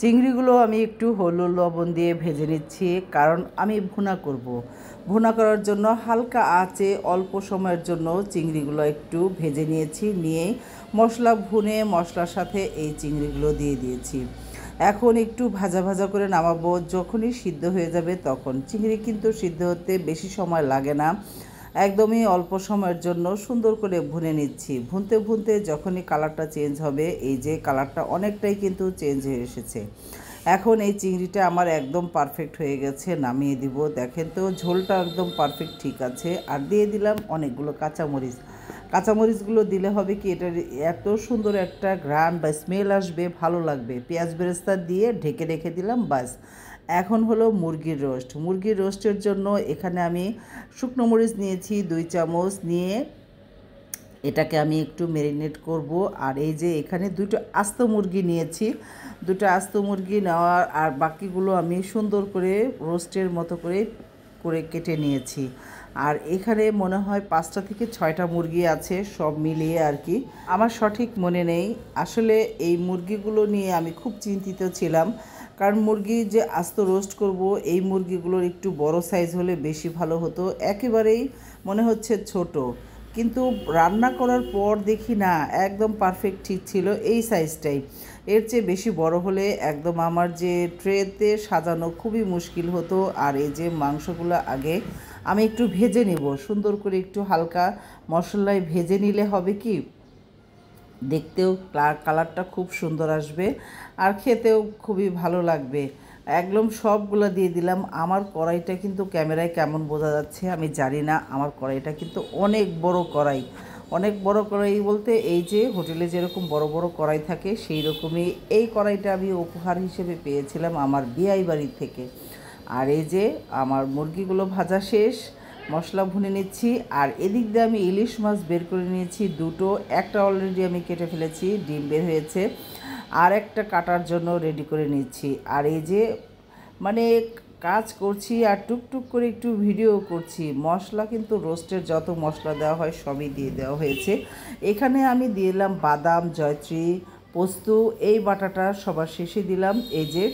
চিংড়িগুলো আমি একটু হলুদ লবণ দিয়ে ভেজে নিচ্ছি, কারণ আমি ভুনা করব। ভুনা করার জন্য হালকা আঁচে অল্প সময়ের জন্য চিংড়িগুলো একটু ভেজে নিয়েছি, নিয়ে মশলা ভুনে মশলার সাথে এই চিংড়িগুলো দিয়ে দিয়েছি। এখন একটু ভাজা ভাজা করে নামাবো। যখনই সিদ্ধ হয়ে যাবে তখন, চিংড়ি কিন্তু সিদ্ধ হতে বেশি সময় লাগে না, একদমই অল্প সময়ের জন্য সুন্দর করে ভুনে নিচ্ছি। ভুনতে ভুনতে যখনই কালারটা চেঞ্জ হবে, এই যে কালারটা অনেকটাই কিন্তু চেঞ্জ হয়ে এসেছে। এখন এই চিংড়িটা আমার একদম পারফেক্ট হয়ে গেছে, নামিয়ে দিব। দেখেন তো ঝোলটা একদম পারফেক্ট ঠিক আছে। আর দিয়ে দিলাম অনেকগুলো কাঁচামরিচ। কাঁচামরিচগুলো দিলে হবে কি, এটার এত সুন্দর একটা ঘ্রাণ বা স্মেল আসবে, ভালো লাগবে। পেঁয়াজ বেরেস্তা দিয়ে ঢেকে রেখে দিলাম, বাস। এখন হলো মুরগির রোস্ট। মুরগির রোস্টের জন্য এখানে আমি শুকনো মরিচ নিয়েছি 2 চামচ, নিয়ে এটাকে আমি একটু ম্যারিনেট করব। আর এই যে এখানে 2টো আস্ত মুরগি নিয়েছি, 2টো আস্ত মুরগি নেওয়ার, আর বাকিগুলো আমি সুন্দর করে রোস্টের মতো করে করে কেটে নিয়েছি। আর এখানে মনে হয় 5টা থেকে 6টা মুরগি আছে, সব মিলিয়ে আর কি, আমার সঠিক মনে নেই। আসলে এই মুরগিগুলো নিয়ে আমি খুব চিন্তিত ছিলাম, কারণ মুরগি যে আস্ত রোস্ট করব, এই মুরগিগুলোর একটু বড় সাইজ হলে বেশি ভালো হতো। একেবারেই মনে হচ্ছে ছোট, কিন্তু রান্না করার পর দেখি না, একদম পারফেক্ট ঠিক ছিল এই সাইজটাই। এর চেয়ে বেশি বড় হলে একদম আমার যে ট্রেতে সাজানো খুবই মুশকিল হতো। আর এই যে মাংসগুলো আগে আমি একটু ভেজে নেব, সুন্দর করে একটু হালকা মশলায় ভেজে নিলে হবে কি, দেখতেও কালারটা খুব সুন্দর আসবে, আর খেতেও খুবই ভালো লাগবে। একদম সবগুলো দিয়ে দিলাম। আমার কড়াইটা কিন্তু ক্যামেরায় কেমন বোঝা যাচ্ছে আমি জানি না, আমার কড়াইটা কিন্তু অনেক বড় কড়াই। অনেক বড় কড়াই বলতে, এই যে হোটেলে যেরকম বড় বড় কড়াই থাকে সেই রকমই এই কড়াইটা আমি উপহার হিসেবে পেয়েছিলাম আমার বিয়ে বাড়ি থেকে। আর এই যে আমার মুরগিগুলো ভাজা শেষ, মশলা ভুনে নিচ্ছি। আর এদিক দিয়ে আমি ইলিশ মাছ বের করে নিয়েছি 2টো, একটা অলরেডি আমি কেটে ফেলেছি, ডিম বের হয়েছে, আর একটা কাটার জন্য রেডি করে নিচ্ছি। আর এই যে মানে কাজ করছি আর টুকটুক করে একটু ভিডিও করছি। মশলা কিন্তু রোস্টের যত মশলা দেওয়া হয় সবই দিয়ে দেওয়া হয়েছে। এখানে আমি দিলাম বাদাম, জয়ত্রী, পোস্ত, এই বাটাটা সবার শেষে দিলাম। এই যে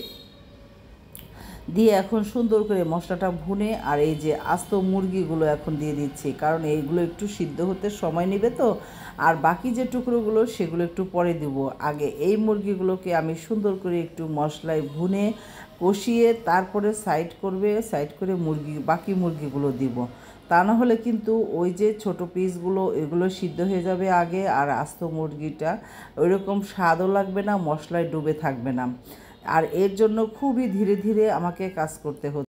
দিয়ে এখন সুন্দর করে মশলাটা ভুনে, আর এই যে আস্ত মুরগিগুলো এখন দিয়ে দিচ্ছি, কারণ এইগুলো একটু সিদ্ধ হতে সময় নেবে তো। আর বাকি যে টুকরোগুলো সেগুলো একটু পরে দিব। আগে এই মুরগিগুলোকে আমি সুন্দর করে একটু মশলায় ভুনে কষিয়ে তারপরে সাইড করবে, সাইড করে বাকি মুরগিগুলো দিব। তা না হলে কিন্তু ওই যে ছোট পিসগুলো এগুলো সিদ্ধ হয়ে যাবে আগে, আর আস্ত মুরগিটা ওইরকম স্বাদও লাগবে না, মশলায় ডুবে থাকবে না। আর এর জন্য খুবই ধীরে ধীরে আমাকে কাজ করতে হচ্ছে।